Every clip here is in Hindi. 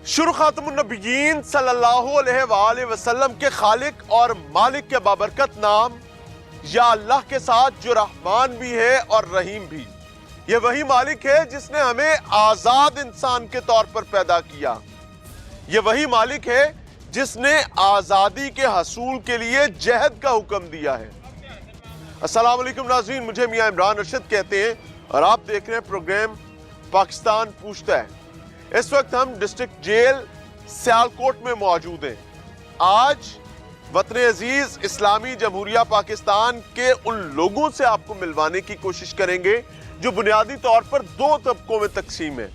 शुरू खातमुन नबीयीन सल्लल्लाहु अलैहि वसल्लम के खालिक और मालिक के बाबरकत नाम या अल्लाह के साथ जो रहमान भी है और रहीम भी। ये वही मालिक है जिसने हमें आजाद इंसान के तौर पर पैदा किया। ये वही मालिक है जिसने आजादी के हसूल के लिए जहद का हुक्म दिया है। अस्सलाम वालेकुम नाज़रीन, मुझे मियां इमरान अरशद कहते हैं और आप देख रहे हैं प्रोग्राम पाकिस्तान पूछता है। इस वक्त हम डिस्ट्रिक्ट जेल सियालकोट में मौजूद हैं। आज वतन अजीज इस्लामी जमहूरिया पाकिस्तान के उन लोगों से आपको मिलवाने की कोशिश करेंगे जो बुनियादी तौर पर दो तबकों में तकसीम है।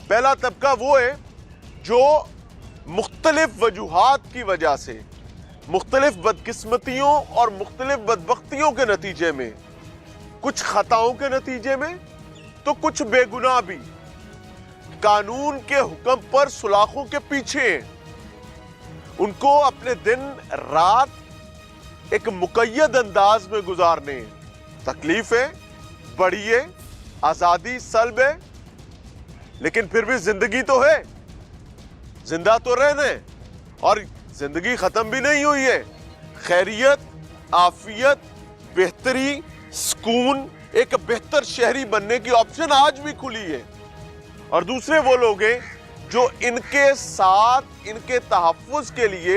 पहला तबका वो है जो मुख्तलिफ वजूहात की वजह से, मुख्तलिफ बदकिस्मतियों और मुख्तलिफ बदबख्तियों के नतीजे में, कुछ खताओं के नतीजे में तो कुछ बेगुनाह भी कानून के हुक्म पर सुलाखों के पीछे हैं। उनको अपने दिन रात एक मुकय्यद अंदाज में गुजारने हैं। तकलीफ है, बड़ी है, आजादी सल्ब है, लेकिन फिर भी जिंदगी तो है, जिंदा तो रहना है और जिंदगी खत्म भी नहीं हुई है। खैरियत, आफियत, बेहतरी, सुकून, एक बेहतर शहरी बनने की ऑप्शन आज भी खुली है। और दूसरे वो लोग हैं जो इनके साथ इनके तहफ़्फ़ुज़ के लिए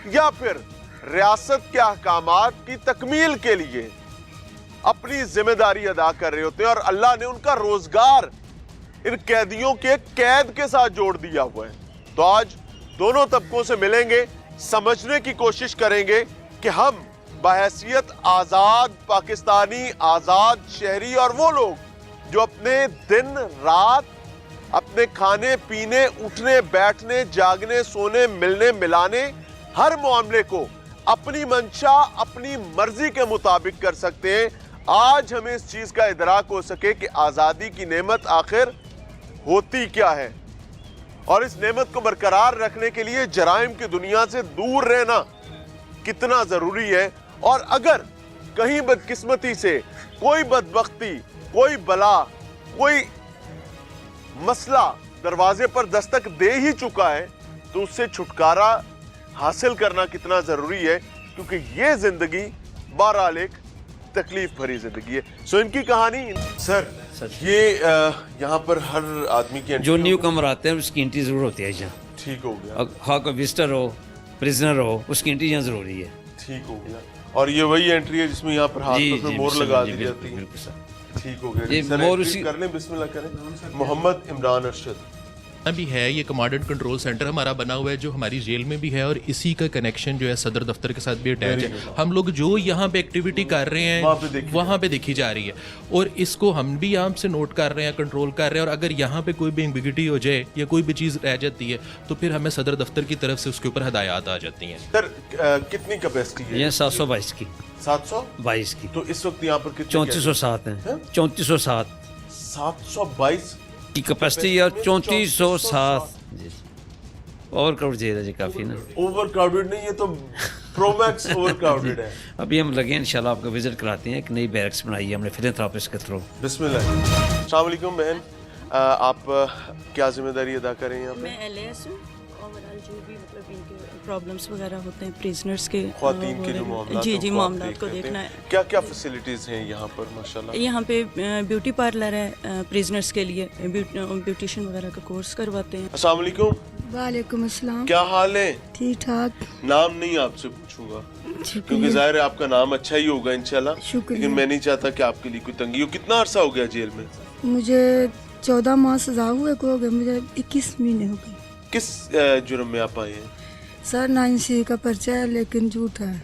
या फिर रियासत के अहकामात की तकमील के लिए अपनी जिम्मेदारी अदा कर रहे होते हैं और अल्लाह ने उनका रोजगार इन कैदियों के कैद के साथ जोड़ दिया हुआ है। तो आज दोनों तबकों से मिलेंगे, समझने की कोशिश करेंगे कि हम बहैसियत आज़ाद पाकिस्तानी, आज़ाद शहरी और वो लोग जो अपने दिन रात अपने खाने पीने, उठने बैठने, जागने, सोने, मिलने मिलाने हर मामले को अपनी मंशा, अपनी मर्जी के मुताबिक कर सकते हैं। आज हमें इस चीज का इदराक हो सके कि आजादी की नेमत आखिर होती क्या है और इस नेमत को बरकरार रखने के लिए जराइम की दुनिया से दूर रहना कितना जरूरी है। और अगर कहीं बदकिस्मती से कोई बदबख्ती, कोई बला, कोई मसला दरवाजे पर दस्तक दे ही चुका है तो उससे छुटकारा हासिल करना कितना जरूरी है, क्योंकि ये जिंदगी बहरहाल एक तकलीफ भरी जिंदगी है। सो इनकी कहानी सर ये यहाँ पर हर आदमी की जो न्यू कमर आते हैं उसकी एंट्री जरूर होती है यहाँ। ठीक हो गया। हाँ, कोई विजिटर हो, प्रिजनर हो, उसकी एंट्री यहाँ जरूरी है। ठीक हो गया। और ये वही एंट्री है जिसमें यहाँ पर हाथ पे मोहर लगा दी जाती है। ठीक हो गया। मोहर उसी कर लें, बिस्मिल्लाह करें। मोहम्मद इमरान अरशद भी है। ये कमांडेंट कंट्रोल सेंटर हमारा बना हुआ है जो हमारी जेल में भी है और इसी का कनेक्शन जो है सदर दफ्तर के साथ भी अटैच है। हम लोग जो यहाँ पे एक्टिविटी कर रहे हैं वहाँ पे देखी जा रही है और इसको हम भी यहाँ से नोट कर रहे हैं, कंट्रोल कर रहे हैं। और अगर यहाँ पे कोई भी एम्बिगिटी हो जाए या कोई भी चीज़ रह जाती है तो फिर हमें सदर दफ्तर की तरफ से उसके ऊपर हदायत आ जाती हैं। सर कितनी कैपेसिटी है? 722 की। 722 की। तो इस वक्त यहाँ पर कितने? 3407 है। 3407 722 की कैपेसिटी और 3407 ओवर क्राउड जेल है जी काफी ना। ओवर क्राउडेड नहीं, ये तो प्रोमैक्स ओवर क्राउडेड है। अभी हम लगे इंशाल्लाह आपको विजिट कराते हैं। एक नई बैरक्स बनाई है हमने फिलैंथ्रोपिस्ट के थ्रू। बिस्मिल्लाह। अस्सलाम वालेकुम बहन, आप क्या जिम्मेदारी अदा करें यहाँ पे? मैं LAS हूँ। ओवरऑल जो भी मतलब इनके प्रॉब्लम्स वगैरह होते हैं प्रिजनर्स के, ख्वातीन के जो मामलात, जी मामलात को देखना है। क्या क्या फैसिलिटीज हैं यहाँ पर? माशाल्लाह यहाँ पे ब्यूटी पार्लर है प्रिजनर्स के लिए, ब्यूटिशियन वगैरह का कोर्स करवाते हैं। अस्सलाम वालेकुम। वालेकुम अस्सलाम। क्या हाल है? ठीक ठाक। नाम नहीं आपसे पूछूंगा क्योंकि जाहिर है आपका नाम अच्छा ही होगा इंशाल्लाह, लेकिन मैं नहीं चाहता कि आपके लिए कोई तंगी हो। कितना अरसा हो गया जेल में? मुझे 14 माह सजा हुए को हो गए, मुझे 21 महीने हो गए। किस जुर्म में आप आए हैं? सर 9C का पर्चा है लेकिन झूठा है।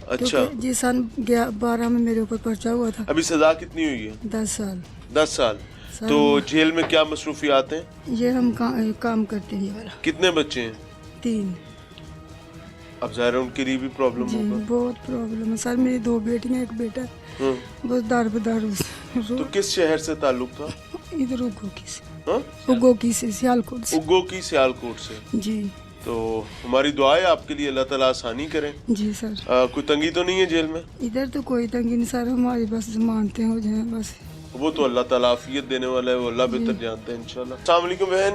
अच्छा जी, सन 12 में मेरे ऊपर पर्चा हुआ था। अभी सजा कितनी हुई है? 10 साल। 10 साल। तो जेल में क्या मसरूफियात हैं? ये हम काम करते हैं वाला। कितने बच्चे हैं? 3। अब ज़ाहिर है उनके लिए भी प्रॉब्लम होगा। बहुत प्रॉब्लम है सर। मेरी 2 बेटियां, एक बेटा। बस दार बदार। तो किस शहर से ताल्लुक था? इधर उगोकी से। उगोकी से, सियालकोट से। उगोकी सियालकोट से जी। तो हमारी दुआ है आपके लिए, अल्लाह ताला आसानी करे। जी सर। कोई तंगी तो नहीं है जेल में? इधर तो कोई तंगी नहीं सर, हमारी बस मानते हो जाए बस। वो तो अल्लाह ताला आफियत देने वाला है, वो अल्लाह बेहतर जानते हैं इंशाल्लाह। अस्सलाम वालेकुम बहन,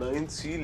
9C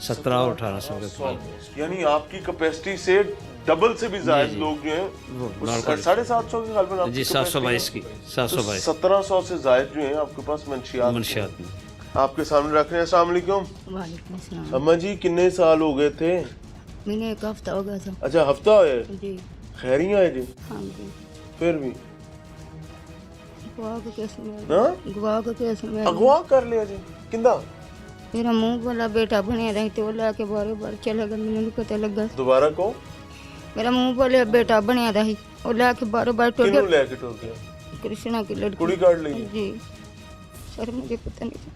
17 और 1800 के करीब। यानी आपकी कैपेसिटी से डबल से भी ज्यादा जी। लोग जो हैं वो 750 के गालबन आपकी जी 722 की 722 1700 से ज्यादा जो हैं आपके पास मंशियात मंशियात में। आपके सामने रख रहे हैं। अस्सलाम वालेकुम वालेकुम सलाम। अम्मा जी, कितने साल हो गए थे? मैंने एक हफ्ता हो गया था अच्छा, हफ्ता होया जी। खैरियां है जी? हाँ जी। फिर भी गवा के केस में हाँ? गवा के केस में अगवा कर लिया जी? किंदा? मेरा मुंह वाला बेटा बनया रही तो लाके बारे बार चला गया, मैंने नहीं पता लगा। दोबारा को मेरा मुंह वाले बेटा बनया रही और लाके बार बार टोल किन्नू लेके टोल गया? कृष्णा की लड़की कुड़ी काट ली? जी सर मुझे पता नहीं था।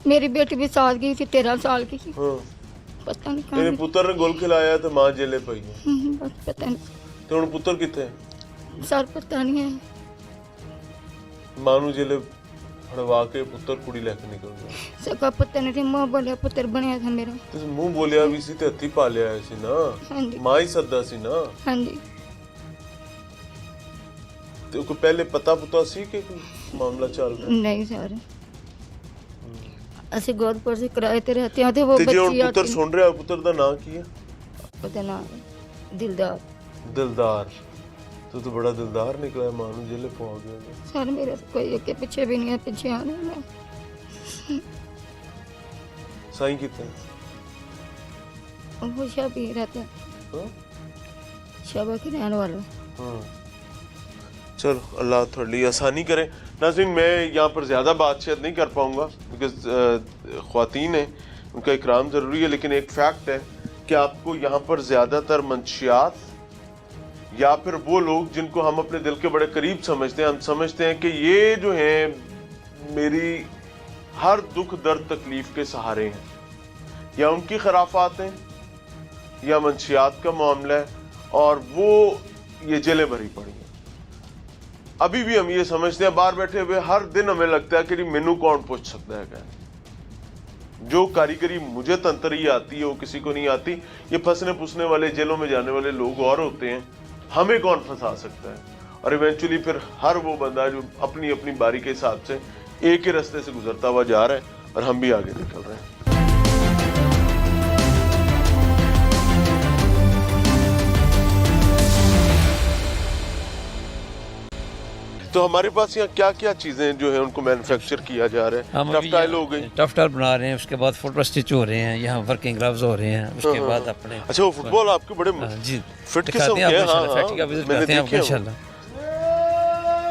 मेरी बेटी भी साल की थी, 13 साल की थी, हाँ। पता नहीं तेरे कहाँ पुत्र ने गोल खिलाया तो मां जेले पई है। बस पता नहीं तो हुण पुत्र किथे? सर पता नहीं है। मां नू जेले फड़वा के पुत्र कुड़ी लेके निकल गया। सका पता नहीं थी, मुंह वाले पुत्र बनया था मेरा। ते मुंह बोलिया भी सी ते हत्थी पालिया सी ना, हाँ जी मां ही सद्दा सी ना। हाँ जी। ते को पहले पता पुता सी कि मामला चल रहा? नहीं सर, ਅਸੀਂ ਗੋਦਪੁਰ से किराए ਤੇ रहते हैं, तो वो ਤੇ ਜੇ ਹੁਣ बच्ची ਪੁੱਤਰ आती ਸੁਣ ਰਿਹਾ, ਪੁੱਤਰ ਦਾ ਨਾਂ ਕੀ ਹੈ? पता ना दिलदार। दिलदार। तो बड़ा दिलदार निकला है, मां नू जेले पवा गया। सर मेरे से कोई के पीछे भी नहीं है, पीछे आने में साईं कितने? वो शबी रहता है, हाँ? शबा के रहने वाला। हाँ। चलो अल्लाह थोड़ी आसानी करे। नाज़रीन, मैं यहाँ पर ज़्यादा बात शायद नहीं कर पाऊँगा बिकॉज ख़वातीन हैं, उनका इकराम ज़रूरी है, लेकिन एक फैक्ट है कि आपको यहाँ पर ज़्यादातर मंशियात या फिर वो लोग जिनको हम अपने दिल के बड़े करीब समझते हैं, हम समझते हैं कि ये जो हैं मेरी हर दुख दर्द तकलीफ़ के सहारे हैं, या उनकी खराफात हैं या मंशियात का मामला है और वो ये जेलें भरी पड़ी हैं। अभी भी हम ये समझते हैं, बाहर बैठे हुए हर दिन हमें लगता है कि मेनू कौन पूछ सकता है क्या? जो कारीगरी मुझे तंत्री आती है वो किसी को नहीं आती। ये फंसने पुसने वाले, जेलों में जाने वाले लोग और होते हैं, हमें कौन फंसा सकता है? और इवेंचुअली फिर हर वो बंदा जो अपनी अपनी बारी के हिसाब से एक ही रास्ते से गुजरता हुआ जा रहा है और हम भी आगे निकल रहे हैं। तो हमारे पास यहाँ क्या क्या चीजें जो है उनको मैन्युफैक्चर किया जा रहा है? हम टफ टाइल हो गई, टफ टाइल बना रहे हैं, उसके बाद फुट स्टिच हो रहे हैं, यहाँ वर्किंग ग्लव्स हो रहे हैं, उसके बाद अपने अच्छा वो फुटबॉल आपके बड़े जी फिट किस्म के हैं। हाँ, फैक्ट्री का विजिट मैंने करते हैं आपको देखे हैं। इंशाल्लाह।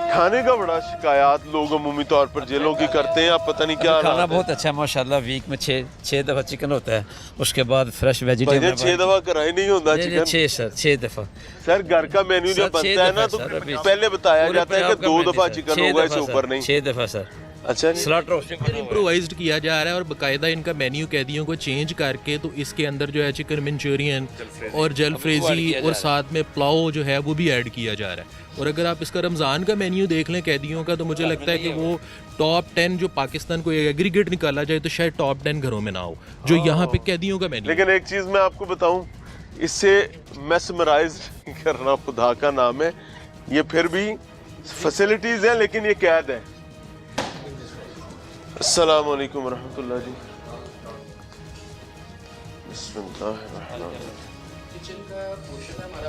खाने का बड़ा शिकायत लोग अमूमी तौर पर जेलों की करते हैं, आप पता नहीं क्या खाना हालात बहुत अच्छा है माशाल्लाह। वीक में 6 दफ़ा चिकन होता है, उसके बाद फ्रेश है। वेजिटेबल। भाईजान 6 दफा कराई नहीं होता चिकन 6 सर 6 दफ़ा सर। घर का मेन्यू सर, जब 6 बनता है ना तो दफा सर, अभी पहले बताया पूरे जाता है कि पंजाब का 2 मेन्यू दफा सर, चिकन 6 होगा, इससे दफा ऊपर सर, नहीं। 6 दफ़ा सर। अच्छा जी। स्लॉटर इम्प्रोवाइज्ड किया जा रहा है और बाकायदा इनका मेन्यू कैदियों को चेंज करके तो इसके अंदर जो है चिकन मंचूरियन और जलफ्रेजी और साथ में पुलाव जो है वो भी ऐड किया जा रहा है। और अगर आप इसका रमज़ान का मेन्यू देख लें कैदियों का, तो मुझे लगता है कि वो टॉप 10 जो पाकिस्तान को एग्रीगेट निकाला जाए तो शायद टॉप 10 घरों में ना हो जो यहाँ पे कैदियों का मेन्यू। लेकिन एक चीज मैं आपको बताऊं, इससे मेस्मराइज करना खुदा का नाम है। ये फिर भी फैसिलिटीज हैं लेकिन ये कैद है। अस्सलाम वालेकुम रहमतुल्लाह जी। बिस्मिल्लाहिर्रहमानिर्रहीम।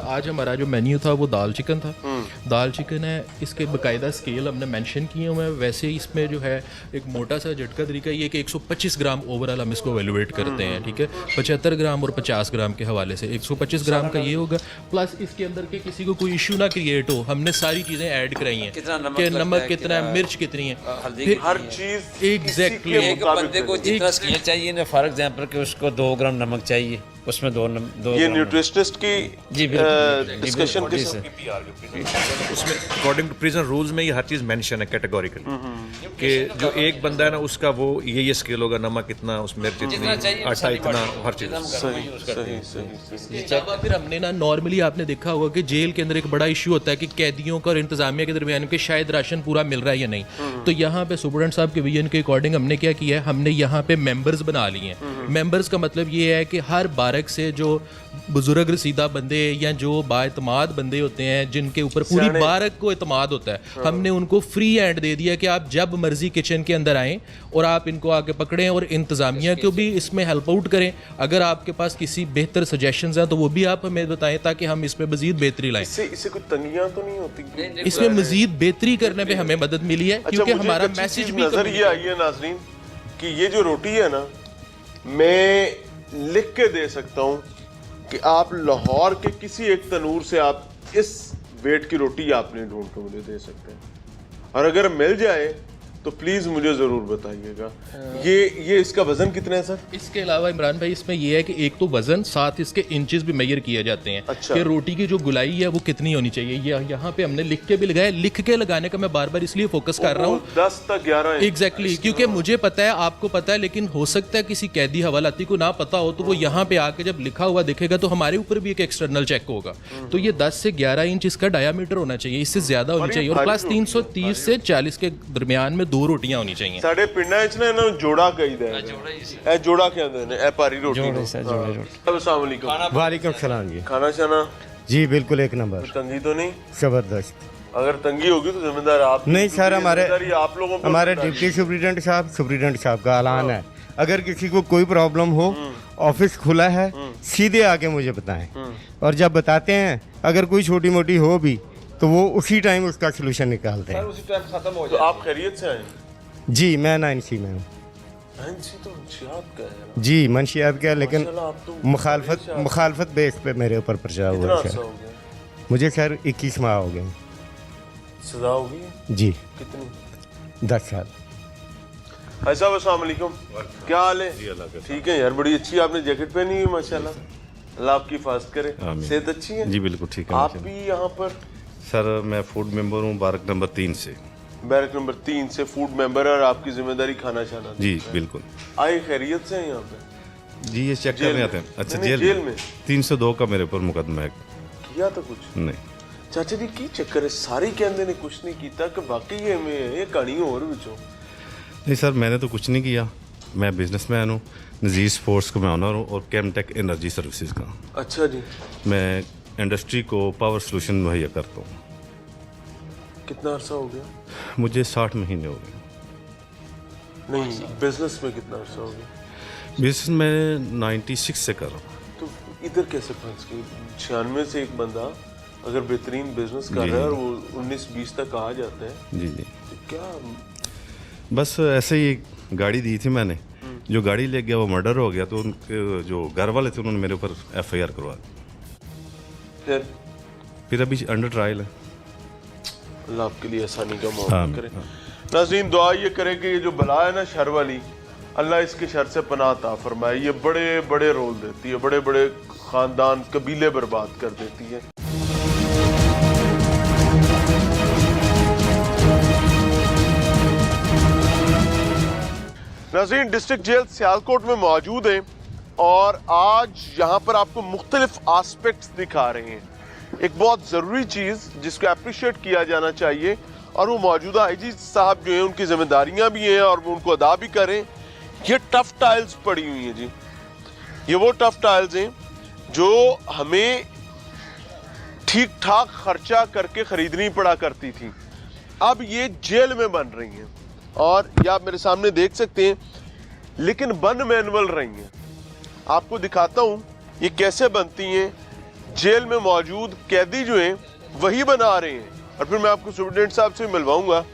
आज हमारा जो मेन्यू था वो दाल चिकन था। दाल चिकन है, इसके बाकायदा स्केल हमने मेंशन किए हुए हैं। वैसे इसमें जो है एक मोटा सा झटका तरीका ये कि 125 ग्राम ओवरऑल हम इसको वैल्यूएट करते हैं, ठीक है। 75 ग्राम और 50 ग्राम के हवाले से 125 ग्राम का ये होगा। प्लस इसके अंदर के किसी को कोई इशू ना क्रिएट हो, हमने सारी चीज़ें ऐड कराई हैं कि नमक कितना है, मिर्च कितनी है, हर चीज एग्जैक्टली एक बंदे को जितना स्केल चाहिए ना, फॉर एग्जांपल कि उसको 2 ग्राम नमक चाहिए, उसमें 2 ये न्यूट्रिशनिस्ट की जी बिल्कुल डिस्कशन के उसमें अकॉर्डिंग टू प्रिजन रूल्स में ये हर चीज़ मेंशन है कैटेगोरिकली कि जो एक बंदा है ना उसका वो ये स्केल होगा, नमक इतना, उस मिर्च इतनी, आटा इतना, हर चीज़। फिर हमने ना नॉर्मली आपने देखा होगा कि जेल के अंदर एक बड़ा इशू होता है कि कैदियों का और इंतजामिया के दरमियान के शायद राशन पूरा मिल रहा है या नहीं। तो यहाँ पे सुपरडेंट साहब के विजन के अकॉर्डिंग हमने क्या किया है, हमने यहाँ पे मेंबर्स बना लिए हैं। मेंबर्स का मतलब ये है कि हर 12 बारक से जो बुजुर्ग रसीदा बंदे या जो बाएतमाद बंदे होते हैं जिनके ऊपर पूरी बारक को एतमाद होता है, हमने उनको फ्री हैंड दे दिया कि आप जब मर्जी किचन के अंदर आएँ और आप इनको आके पकड़ें और इंतज़ामिया को भी इसमें हेल्प आउट करें। अगर आपके पास किसी बेहतर सजेशंस हैं तो वो भी आप हमें बताएं ताकि हम इसमें मज़ीद बेहतरी लाएं। इससे कोई तंगियां तो नहीं होती? इसमें मज़ीद बेहतरी करने पे हमें मदद मिली है क्योंकि हमारा मैसेज भी नजर ये आई है नाज़रीन कि ये जो रोटी है ना, मैं लिख के दे सकता हूँ कि आप लाहौर के किसी एक तनूर से आप इस वेट की रोटी आपने ढूंढ के मुझे दे सकते हैं, और अगर मिल जाए तो प्लीज मुझे जरूर बताइएगा। ये इसका वजन कितना है सर? इसके अलावा इमरान भाई इसमें यह है कि एक तो वजन, साथ इसके इंचेस भी मेजर किए जाते हैं। अच्छा। कि रोटी की जो गुलाई है वो कितनी होनी चाहिए, ये यहाँ पे हमने लिख के भी लगाया। लिख के लगाने का मैं बार बार इसलिए फोकस कर रहा हूँ 10 तक 11 एग्जैक्टली, क्योंकि मुझे पता है, आपको पता है, लेकिन हो सकता है किसी कैदी हवालाती को ना पता हो तो वो यहाँ पे आके जब लिखा हुआ दिखेगा तो हमारे ऊपर भी एक एक्सटर्नल चेक होगा। तो ये 10 से 11 इंच इसका डायामीटर होना चाहिए, इससे ज्यादा होनी चाहिए, और प्लस 330 से 40 के दरमियान में 2 रोटियां होनी चाहिए। साढ़े पिंडा च ना इन्होंने जोड़ा कहीदा है। ए जोड़ा क्या कहते हैं? ए भारी रोटी जोड़े सर, जोड़े रोटी। अस्सलाम वालेकुम। वालेकुम सलाम जी। खाना शाना जी बिल्कुल एक नंबर। तंगी तो नहीं? जबरदस्त। अगर तंगी होगी तो जिम्मेदार आप नहीं सर, आप लोगों पर हमारे डिप्टी सुपरिटेंडेंट साहब का ऐलान है, अगर किसी को कोई प्रॉब्लम हो ऑफिस खुला है, सीधे आके मुझे बताएं, और जब बताते हैं अगर कोई छोटी मोटी हो भी तो वो उसी टाइम उसका सलूशन निकालते हैं। उसी टाइम खत्म हो जाए। तो आप खैरियत से आए? जी मैं 9C में हूँ। 9C तो मंशियात का है। जी मंशियात का, लेकिन आप तो मुखालफत बेस पे मेरे ऊपर पर्चा हुआ है सर। मुझे सर 21 माह हो गए। सजा होगी? जी। कितनी? 10 साल। भाई साहब अस्सलाम वालेकुम, क्या हाल है? ठीक है यार, बड़ी अच्छी आपने जैकेट पहनी हुई माशाल्लाह, अल्लाह आपकी हिफाजत करे। सेहत अच्छी है? जी बिल्कुल ठीक है। आप भी यहाँ पर? सर मैं फूड मेंबर हूँ बैरक नंबर 3 से। बैरक नंबर 3 से फूड मेंबर है, और आपकी जिम्मेदारी खाना शाना? जी बिल्कुल। आए खैरियत से यहाँ पे? जी ये चेक करने आते हैं। अच्छा जेल में 302 का मेरे ऊपर मुकदमा है। किया तो कुछ नहीं चाचा जी, की चक्कर है? सारी कहते ने कुछ नहीं किया कि बाकी ये कहानी और विचों? नहीं सर, मैंने तो कुछ नहीं किया। मैं बिजनेसमैन हूँ, नज़ीर स्पोर्ट्स का मैं ऑनर हूँ और कैमटेक एनर्जी सर्विसेज का। अच्छा जी। मैं इंडस्ट्री को पावर सोल्यूशन मुहैया करता हूँ। कितना अरसा हो गया? मुझे 60 महीने हो गए। नहीं, बिजनेस में कितना अरसा हो गया? बिजनेस में 96 से कर रहा हूँ। तो इधर कैसे फंस गई? 96 से एक बंदा अगर बेहतरीन बिजनेस कर रहा है और वो 19-20 तक आ जाता है। जी जी। तो क्या बस ऐसे ही गाड़ी दी थी मैंने, जो गाड़ी ले गया वो मर्डर हो गया, तो उनके जो घर वाले थे उन्होंने मेरे ऊपर FIR करवा दी। फिर अभी अंडर ट्रायल है। अल्लाह आपके लिए आसानी का मौका करे। नाज़रीन दुआ ये करे कि ये जो बला है ना शर वाली, अल्लाह इसके शर से पनाह अता फरमाए। ये बड़े बड़े रोल देती है, बड़े बड़े खानदान कबीले बर्बाद कर देती है। नाज़रीन डिस्ट्रिक्ट जेल सियालकोट में मौजूद हैं और आज यहाँ पर आपको मुख्तलिफ आस्पेक्ट्स दिखा रहे हैं। एक बहुत ज़रूरी चीज़ जिसको अप्रिशिएट किया जाना चाहिए, और वो मौजूदा IG साहब जो हैं उनकी जिम्मेदारियाँ भी हैं और वो उनको अदा भी करें। ये टफ टाइल्स पड़ी हुई हैं जी, ये वो टफ टाइल्स हैं जो हमें ठीक ठाक खर्चा करके खरीदनी पड़ा करती थी, अब ये जेल में बन रही हैं और ये आप मेरे सामने देख सकते हैं, लेकिन बन मैनुअल रही हैं। आपको दिखाता हूँ ये कैसे बनती हैं। जेल में मौजूद कैदी जो हैं वही बना रहे हैं, और फिर मैं आपको सुपरिटेंडेंट साहब से मिलवाऊंगा।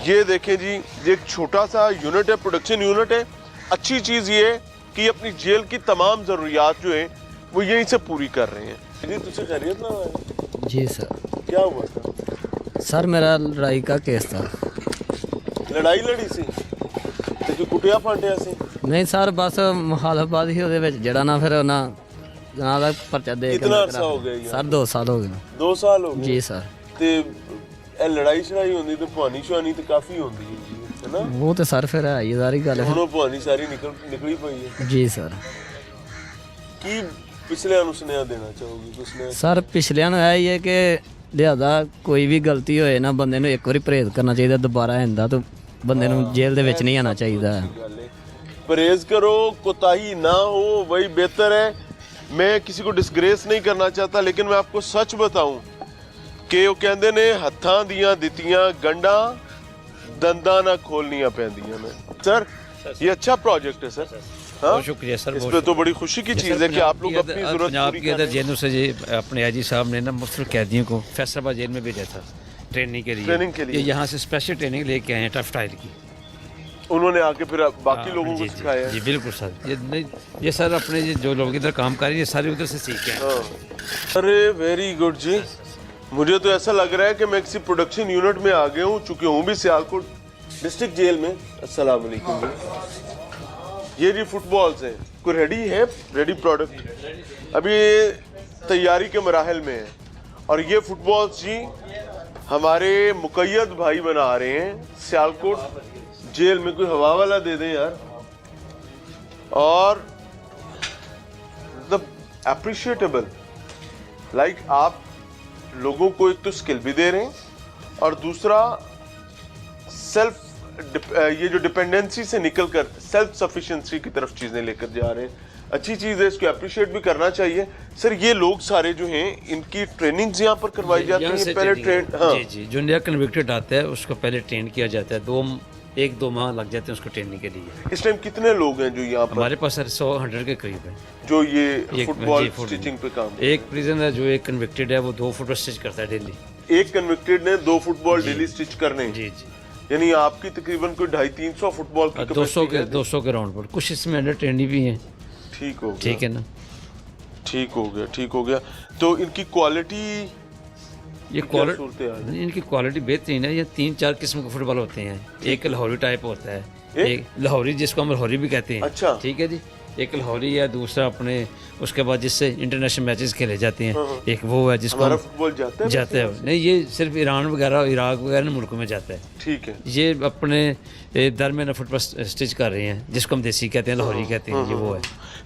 ये देखें जी, ये एक छोटा सा यूनिट है, प्रोडक्शन यूनिट है। अच्छी चीज़ ये है कि अपनी जेल की तमाम ज़रूरियात जो हैं वो यहीं से पूरी कर रहे हैं। जी तुझसे खैरियत ना है? जी सर। क्या हुआ था? सर मेरा लड़ाई का केस था। लड़ाई लड़ी सी ते कि कुटिया फांटिया सी? नहीं सर, बस मुखालफत ही ਉਹਦੇ ਵਿੱਚ ਜਿਹੜਾ ਨਾ ਫਿਰ ਉਹਨਾਂ ਨਾਲ ਦਾ ਪਰਚਾ ਦੇ ਕੇ। कितना अरसा हो गया यार? सर 2 साल हो गए। 2 साल हो गए जी सर। ते ਇਹ ਲੜਾਈ ਛੜਾਈ ਹੁੰਦੀ ਤੇ ਪੁਆਣੀ ਸ਼ੁਆਣੀ ਤੇ ਕਾਫੀ ਹੁੰਦੀ ਹੈ ਜੀ, ਹੈ ਨਾ? ਉਹ ਤੇ ਸਰ ਫਿਰ ਹੈ ਹੀ ਸਾਰੀ ਗੱਲ। ਹੁਣ ਉਹ ਪੁਆਣੀ ਸਾਰੀ ਨਿਕਲੀ ਪਈ ਹੈ। ਜੀ ਸਰ। ਕੀ ਪਿਛਲਿਆਂ ਨੂੰ ਸੁਨੇਹਾ ਦੇਣਾ ਚਾਹੋਗੇ? ਕੁਛ ਸਰ ਪਿਛਲਿਆਂ ਨੂੰ ਇਹ ਹੀ ਹੈ ਕਿ ਲਿਆਦਾ ਕੋਈ ਵੀ ਗਲਤੀ ਹੋਏ ਨਾ, ਬੰਦੇ ਨੂੰ ਇੱਕ ਵਾਰੀ ਪਰਹੇਜ਼ ਕਰਨਾ ਚਾਹੀਦਾ, ਦੁਬਾਰਾ ਹੁੰਦਾ ਤਾਂ ਬੰਦੇ ਨੂੰ ਜੇਲ੍ਹ ਦੇ ਵਿੱਚ ਨਹੀਂ ਆਉਣਾ ਚਾਹੀਦਾ। परहेज करो, कोताही ना हो, वही बेहतर है। मैं किसी को डिसग्रेस नहीं करना चाहता, लेकिन मैं आपको सच बताऊं कि वो कहंदे ने हत्थां दियां दित्तियां गंढां दंदां ना खोलनियां पैंदियां ने। सर ये अच्छा प्रोजेक्ट है सर। बहुत शुक्रिया सर। इस पे तो बड़ी खुशी की चीज़ है कि आप लोग अपनी जरूरत पंजाब पूरी के अंदर जेलों से ये अपने आईजी साहब ने ना मुख्तलिफ कैदियों को फैसलाबाद जेल में भेजा था ट्रेनिंग के लिए। ये यहाँ से स्पेशल ट्रेनिंग लेके आए हैं टफ टाइल की। उन्होंने आके फिर बाकी लोगों को सिखाया। जी बिल्कुल सर। ये सर अपने जो लोग इधर काम कर रहे हैं ये सारे उधर से सीखे हैं। अरे वेरी गुड जी। मुझे तो ऐसा लग रहा है कि मैं किसी प्रोडक्शन यूनिट में आ गया हूँ, चूंकि हूँ भी सियालकोट डिस्ट्रिक्ट जेल में। अस्सलाम वालेकुम। ये जी फुटबॉल्स हैं, कोई रेडी है? रेडी प्रोडक्ट अभी तैयारी के मराहल में है। और ये फुटबॉल्स जी हमारे मुकैयद भाई बना रहे हैं सियालकोट जेल में। कोई हवा वाला दे दें यार। और अप्रिशिएटेबल लाइक आप लोगों को एक तो स्किल भी दे रहे हैं और दूसरा सेल्फ ये जो डिपेंडेंसी से निकलकर सेल्फ सफिशिएंसी की तरफ चीजें लेकर जा रहे हैं। अच्छी चीज है, इसको अप्रिशिएट भी करना चाहिए। सर ये लोग सारे जो हैं इनकी ट्रेनिंग्स यहाँ पर करवाई जाती है? पहले ट्रेन जी जी जो नया कन्विक्टेड आता है उसको पहले ट्रेन किया जाता है। 1-2 माह लग जाते हैं उसको ट्रेनिंग के लिए। इस टाइम कितने लोग हैं जो यहाँ पर? हमारे पास सर 100 के करीब है जो ये फुटबॉल स्टिचिंग पे काम। एक प्रिजन है जो एक कन्विक्टेड है वो 2 फुटबॉल स्टिच करता है डेली। एक कन्विक्टेड ने 2 फुटबॉल डेली स्टिच करने। जी जी। यानी आपकी तकरीबन कोई 250-300 फुटबॉल की 200 के राउंड पर। कुछ इसमें अंडर ट्रेनिंग भी है। ठीक हो गया। ठीक है ना। ठीक हो गया। तो इनकी क्वालिटी ये क्वालिटी इनकी क्वालिटी बेहतरीन है। ये 3-4 किस्म के फुटबॉल होते हैं। एक लाहौरी टाइप होता है, एक लाहौरी जिसको हम लाहौरी भी कहते हैं। अच्छा। ठीक है जी। एक लाहौरी है, दूसरा अपने उसके बाद जिससे इंटरनेशनल मैचेस खेले जाते हैं। एक वो है जिसको हमारा फुटबॉल जाता है नहीं, ये सिर्फ ईरान वगैरह इराक वगैरह मुल्कों में जाता है। ठीक है। ये अपने दरमियान फुटबॉल स्टिच कर रहे हैं जिसको हम देसी कहते हैं, लाहौरी कहते हैं। ये वो है।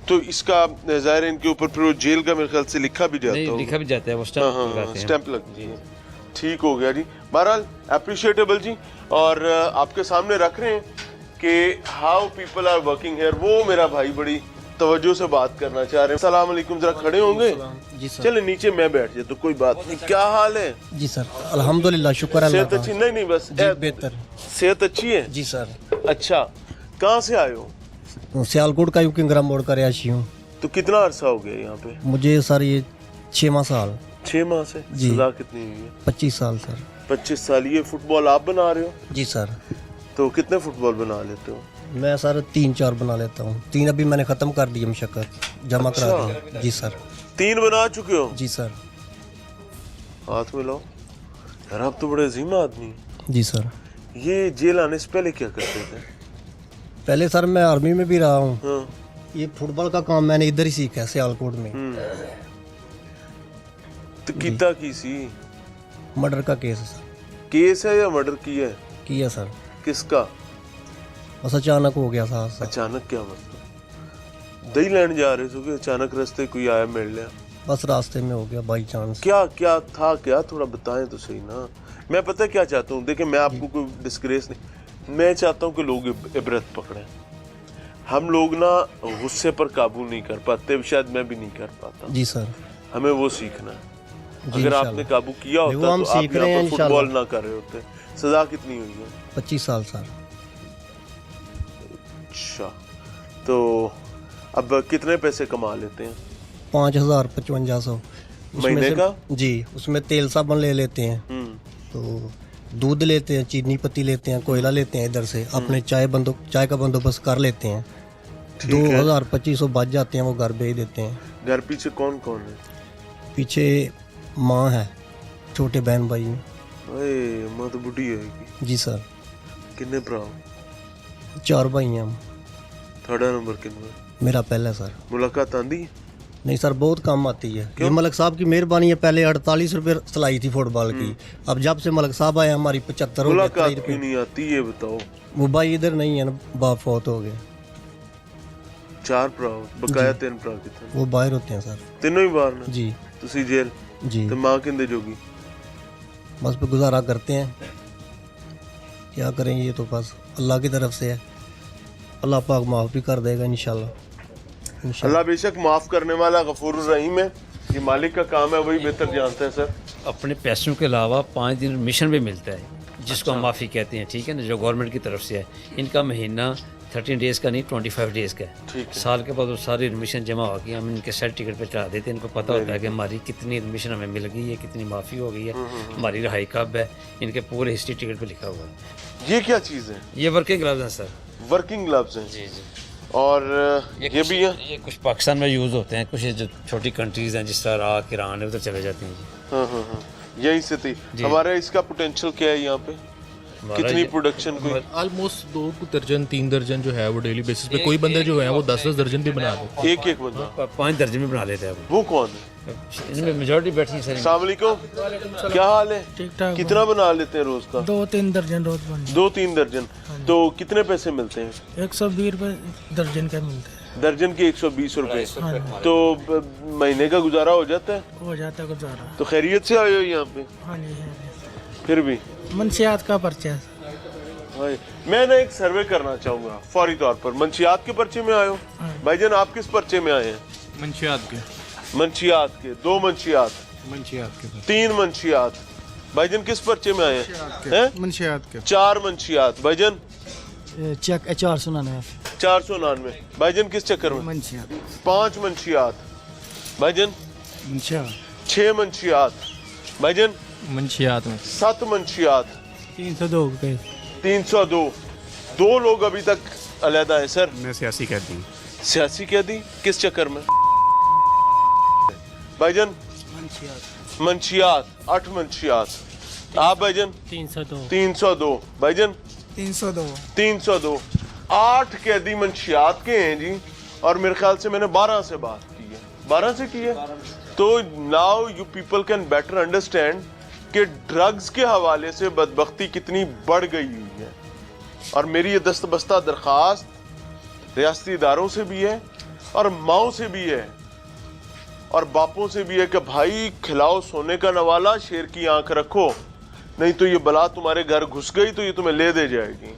तो इसका ज़ाहिर इनके ऊपर फिर वो जेल का मेरे ख्याल से लिखा भी जाता है। लिखा भी जाता है, वो स्टैंप लगती है। ठीक हो गया जी। बहरहाल अप्रिशिएटेबल जी। और आपके सामने रख रहे हैं कि how people are working here. वो मेरा भाई बड़ी तवज्जो से बात करना चाह रहे हैं। अस्सलाम वालेकुम। जरा खड़े होंगे? जी सर। चले नीचे मैं बैठ जाए तो कोई बात नहीं। क्या हाल है? जी सर अल्हम्दुलिल्लाह शुक्र अल्लाह सेहत अच्छी? नहीं बस बेहतर। सेहत अच्छी है? जी सर। अच्छा कहाँ से आए हो? सियालकोट का किंगरा मोड़ का रिहायशी हूँ। तो कितना अरसा हो गया यहाँ पे? मुझे सर ये 6 साल। 6 माह से? जी। सजा कितनी हुई है? 25 साल सर। 25 साल। ये फुटबॉल आप बना रहे हो? जी सर। तो कितने फुटबॉल बना लेते हो? मैं सर 3-4 बना लेता हूँ। 3 अभी मैंने ख़त्म कर दिया, मशक्क़त जमा करा दिया। जी सर। 3 बना चुके हो? जी सर। हाथ में लो यार, आप तो बड़े अजीम आदमी हैं। जी सर। ये जेल आने से पहले क्या करते थे? पहले सर मैं आर्मी में भी रहा हूँ। ये फुटबॉल का काम मैंने इधर ही सीखा है सियालकोट में। तो कितना की सी? मर्डर का केस है सर। केस है या मर्डर किया है? किया सर। किसका? बस अचानक हो गया था सर। अचानक क्या मतलब? दही लेने जा रहे थे कि अचानक रास्ते कोई आया मिल लिया? बस रास्ते में हो गया बाई चांस। क्या क्या था? क्या थोड़ा बताएं तो सही ना। मैं पता क्या चाहता हूँ, देखिए मैं आपको कोई डिस्ग्रेस नहीं, मैं चाहता हूँ कि लोग इबरत पकड़ें। हम लोग ना गुस्से पर काबू नहीं कर पाते, शायद मैं भी नहीं कर पाता। जी सर। हमें वो सीखना है। अगर आपने काबू किया होता तो आप यहाँ पर फुटबॉल ना कर रहे होते। सजा कितनी हुई है? 25 साल सर। अच्छा, तो अब कितने पैसे कमा लेते हैं? 5,000-5500 महीने का? जी। उसमें तेल साबुन ले लेते हैं, तो दूध लेते हैं, चीनी पत्ती लेते हैं, कोयला लेते हैं इधर से, अपने चाय का बंदोबस्त कर लेते हैं। 2,000-2500 बच जाते हैं, वो घर भेज देते हैं। घर पीछे कौन कौन है? पीछे माँ है, छोटे बहन भाई हैं। माँ तो बुढ़ी होगी। जी सर। कितने भरा? 4 भाई हैं हम। थर्ड नंबर कितना? मेरा पहला सर। मुलाकात आंदी? नहीं सर, बहुत कम आती है। ये मलक साहब की मेहरबानी है। पहले 48 रुपये सिलाई थी फुटबॉल की, अब जब से मलक साहब आए हमारी 75 मुलाकात क्यों नहीं आती ये बताओ? वो भाई इधर नहीं है ना, बाप फौत हो गए। 4 भरा बकाया 3 भरा कितने? वो बाहर होते हैं सर। तीनों ही बाहर ना? जी। तुसी जेल? जी। तो माँ किंदे जोगी? बस पे गुजारा करते हैं, क्या करें, ये तो बस अल्लाह की तरफ से है। अल्लाह पाक माफ़ भी कर देगा इंशाल्लाह। अल्लाह बेशक माफ़ करने वाला गफूर रहीम है, ये मालिक का काम है, वही बेहतर जानते हैं सर। अपने पैसों के अलावा 5 दिन मिशन भी मिलता है, जिसको हम माफ़ी कहते हैं, ठीक है ना, जो गवर्नमेंट की तरफ से है। इनका महीना 13 डेज़ का नहीं 25 डेज़ का है। साल के बाद वो सारी एडमिशन जमा हो गई, हम इनके सेट टिकट पे चढ़ा देते हैं। इनको पता होता है कि हमारी कितनी एडमिशन हमें मिल गई है, कितनी माफ़ी हो गई है, हमारी रहाई कब है, इनके पूरे हिस्ट्री टिकट पे लिखा हुआ है। ये क्या चीज़ है? ये वर्किंग ग्लव्स हैं सर। वर्किंग ग्लव्स हैं? जी जी। और ये भी है? ये कुछ पाकिस्तान में यूज़ होते हैं, कुछ ये जो छोटी कंट्रीज़ हैं जिस तरह इराक, ईरान है, उधर चले जाते हैं जी। हाँ, यहीं से थी। हमारा इसका पोटेंशियल क्या है यहाँ पे, कितनी प्रोडक्शन? कोई ऑलमोस्ट 2 दर्जन 3 दर्जन जो है वो डेली बेसिस पे, कोई बंदे जो है वो 10-10 दर्जन भी बना देते हैं। एक बंदा 5 दर्जन भी बना लेते हैं। वो कौन है? इनमें मेजॉरिटी बैठी है सर। अस्सलाम वालेकुम, क्या हाल है? ठीक ठाक। कितना बना लेते हैं रोज का? 2-3 दर्जन रोज बन। 2-3 दर्जन। तो कितने पैसे मिलते हैं? 120 रुपए दर्जन का मिलता है। दर्जन के 120 रुपए। तो महीने का गुजारा हो जाता है? हो जाता है गुजारा। तो खैरियत से आए हो यहाँ पे? हाँ जी। फिर भी मंशियात का पर्चा। मैं ना एक सर्वे करना चाहूँगा फौरी तौर पर। मंशियात के पर्चे में आए हो? भाईजान आप किस पर्चे में आए हैं? मंशियात के। मंशियात के 2 मंशियात, मंशियात के 3 मंशियात। भाईजान किस पर्चे में आए हैं? मंशियात के 4 मंशियात। भाईजान चेक 499। 499। भाईजान किस चक्कर में? मंशियात 5 मंशियात। भाईजान मंशियात 6 मंशियात। भाईजान मंशियात में 7 मंशियात। 302 रुपए। 302। 2 लोग अभी तक अलहदा है सर। मैं सियासी कहती हूँ। सियासी कह दी? किस चक्कर में? भाईजान मंशियात 8 मंशियात। आप भाईजान? 302। 302। भाईजान 302। 302। 8 कैदी मंशियात के हैं जी, और मेरे ख्याल से मैंने 12 से बात की है। 12 से की है। तो now you people can better understand कि ड्रग्स के हवाले से बदबख्ती कितनी बढ़ गई हुई है। और मेरी ये दस्तबस्ता दरख्वास्त रियासती इदारों से भी है और माओं से भी है और बापों से भी है कि भाई खिलाओ सोने का नवाला, शेर की आंख रखो, नहीं तो ये बला तुम्हारे घर घुस गई तो ये तुम्हें ले दे जाएगी।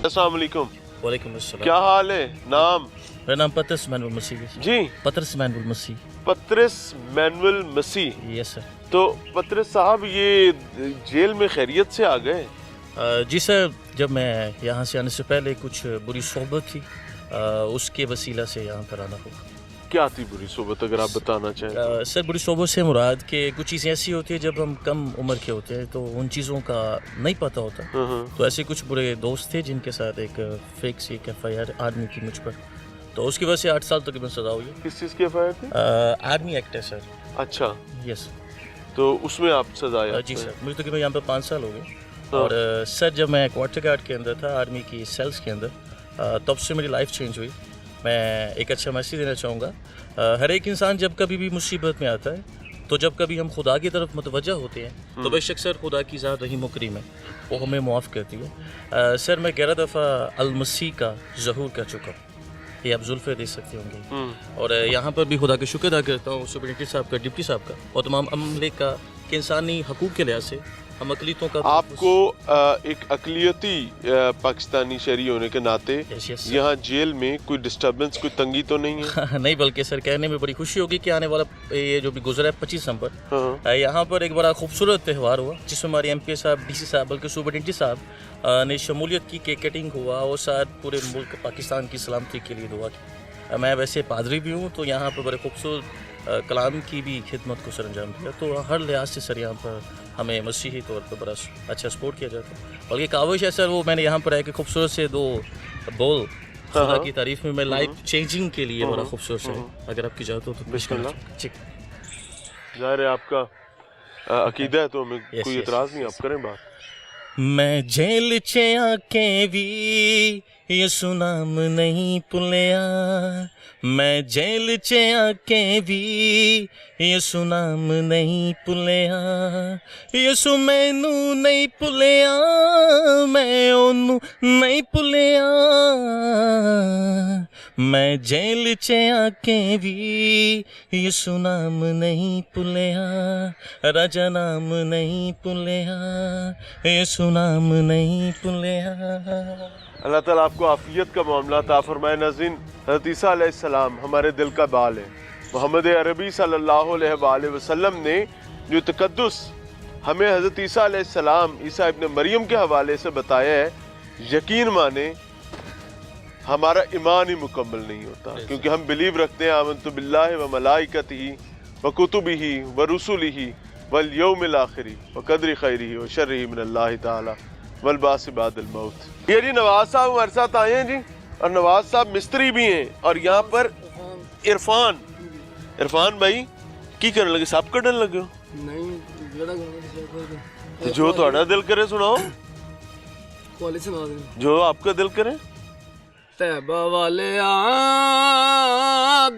अस्सलाम वालेकुम। वालेकुम अस्सलाम। क्या हाल है? नाम? मेरा नाम पतरस मैनुअल मसीह है। जी? पतरस मैनुअल मसीह। पतरस मैनुअल मसीह। Yes sir. तो पतरस साहब ये जेल में खैरियत से आ गए? जी सर, जब मैं यहाँ से आने से पहले कुछ बुरी सोबत थी, उसके वसीला से यहाँ पर आना होगा। क्या थी बुरी सोबत, अगर आप बताना चाहें? सर बुरी सोबत से मुराद के कुछ चीज़ें ऐसी होती है जब हम कम उम्र के होते हैं तो उन चीज़ों का नहीं पता होता। तो ऐसे कुछ बुरे दोस्त थे जिनके साथ एक फेक सी FIR आदमी की मुझ पर, तो उसकी वजह से 8 साल तक सजा हुई। किस चीज़ की FIR थी? आर्मी एक्ट है सर। अच्छा। यस। तो उसमें आप सजा? जी सर, मुझे तकरीबन यहाँ पर 5 साल हो गए। और सर जब मैं क्वार्टर गार्ड के अंदर था, आर्मी की सेल्स के अंदर, तब से मेरी लाइफ चेंज हुई। मैं एक अच्छा मैसेज देना चाहूँगा, हर एक इंसान जब कभी भी मुसीबत में आता है, तो जब कभी हम खुदा की तरफ मुतवज्जा होते हैं तो बेशक सर खुदा की ज़ात रहीम व करीम है, वो हमें मुआफ़ करती है। सर मैं 11 दफ़ा अल-मसीह का ज़हूर कर चुका हूँ, ये आप जुल्फ़े दे सकते होंगे। और यहाँ पर भी खुदा का शुक्र अदा करता हूँ सुपरिटेंडेंट साहब का, डिप्टी साहब का और तमाम अमले का, कि इंसानी हकूक़ के लिहाज से हम अकलीतों का। आपको एक अकलियती पाकिस्तानी शहरी होने के नाते यहाँ जेल में कोई डिस्टर्बेंस, कोई तंगी तो नहीं है? नहीं, बल्कि सर कहने में बड़ी खुशी होगी कि आने वाला ये जो भी गुजरा है 25 दिसंबर, यहाँ पर एक बड़ा खूबसूरत त्यौहार हुआ जिसमें हमारे MP साहब, DC साहब, बल्कि सुपरिटेंडेंट साहब ने शमूलियत की, केक कटिंग हुआ और साथ पूरे मुल्क पाकिस्तान की सलामती के लिए दुआ की। मैं वैसे पादरी भी हूँ, तो यहाँ पर बड़े खूबसूरत कलाम की भी खिदमत को सरअंजाम दिया। तो हर लिहाज से सर यहाँ पर हमें मसीही तौर पर बड़ा अच्छा सपोर्ट किया जाता है। बल्कि काविश है सर, वो मैंने यहाँ पर आके खूबसूरत से 2 बोल खुदा की तारीफ में मैं लाइफ चेंजिंग के लिए बड़ा खूबसूरत से, अगर आपकी इजाज़त हो तो बिस्मिल्लाह। ज़ाहिर है आपका अकीदा है, तो हमें कोई एतराज़ नहीं, आप करें बात। मैं जेल च आके भी यसु नाम नहीं भुलिया, मैं जेल च आके भी यसु नाम नहीं भुलिया, यसु मैनू नहीं भुलिया, मैं ओनू नहीं भुलिया, मैं जेल च आके भी यसु नाम नहीं भुलिया, राजा नाम नहीं भुलिया, यसु नाम नहीं भुलिया। अल्लाह ताला आपको आफियत का मामला अता फरमाए। नाज़रीन, हज़रत ईसा अलैहिस्सलाम हमारे दिल का बाल है। मोहम्मद अरबी सल्लल्लाहु अलैहि वसल्लम ने जो तक़द्दुस हमें हज़रत ईसा अलैहिस्सलाम ईसा इब्न मरियम के हवाले से बताया है, यकीन माने हमारा ईमान ही मुकम्मल नहीं होता, क्योंकि हम बिलीव रखते हैं आमन्तु बिल्लाहि व मलाइकतिही व कुतुबिही व रुसुलिही वल यौमिल आखिरी व क़द्रि खैरिही व शर्रिही मिनल्लाहि ताला वल बास बादल मौत। ये जी नवाज साहब हमारे साथ आए हैं जी, और नवाज साहब मिस्त्री भी हैं, और यहाँ पर इरफान भाई की करने लगे, साहब कढ़न लगे हो? नहीं, जो थोड़ा दिल करे सुनाओ, कॉलेज सुना दे जो आपका दिल करे। तैबा वाले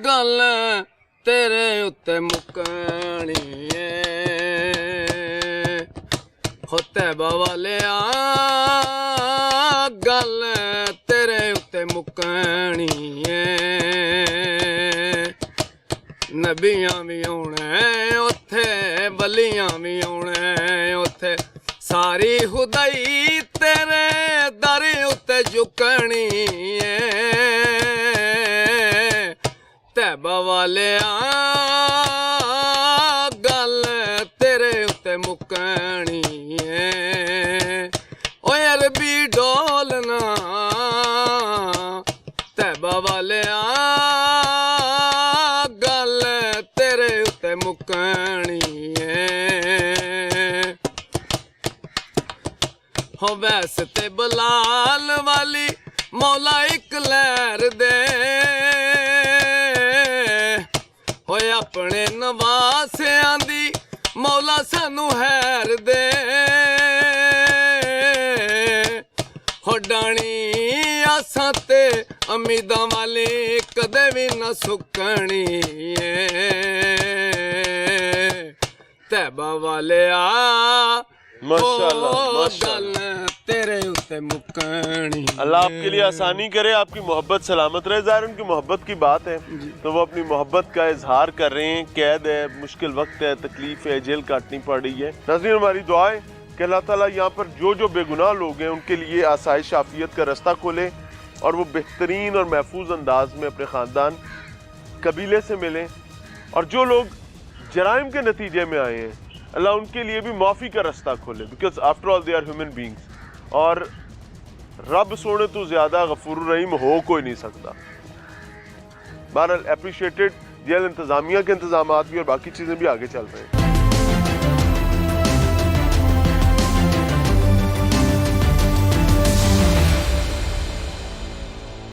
गल तेरे उत्ते मुकनी हो, तैबा वाले गल तेरे उत्ते मुकनी नबियां भी आउणे उत्थे, बलियां भी आउणे उत्थे, सारी खुदाई तेरे दर उत्ते झुकनी तैबा वाले गल तेरे उत्ते मुकनी ओए अरबी डोलना तैबा वाले गल तेरे उत्ते मुकनी हो, वैसे ते बलाल वाली मौला एक लहर दे होए, अपने नवासियां दी मौला सानू हैर दे हो, डाणी आसां ते उम्मीदां वाली कदे भी न सुकनी तैबा वाले माशाअल्लाह, माशाअल्लाह। तेरे उत्ते मुकनी। अल्लाह आपके लिए आसानी करे, आपकी मोहब्बत सलामत रहे। ज़ाहिर उनकी मोहब्बत की बात है तो वो अपनी मोहब्बत का इजहार कर रहे हैं। कैद है, मुश्किल वक्त है, तकलीफ है, जेल काटनी पड़ रही है। नाज़रीन, हमारी दुआ है कि अल्लाह ताला यहाँ पर जो बेगुनाह लोग हैं उनके लिए आसाइश आफियत का रास्ता खोले, और वो बेहतरीन और महफूज अंदाज में अपने ख़ानदान कबीले से मिलें, और जो लोग जराइम के नतीजे में आए हैं अल्लाह उनके लिए भी माफ़ी का रास्ता खोले, because after all they are human beings, और रब सोने तो ज़्यादा गफूर रहीम हो कोई नहीं सकता। बहरहाल अप्रिशिएटेड जेल इंतज़ामिया के इंतजाम भी और बाकी चीज़ें भी आगे चल रहे हैं।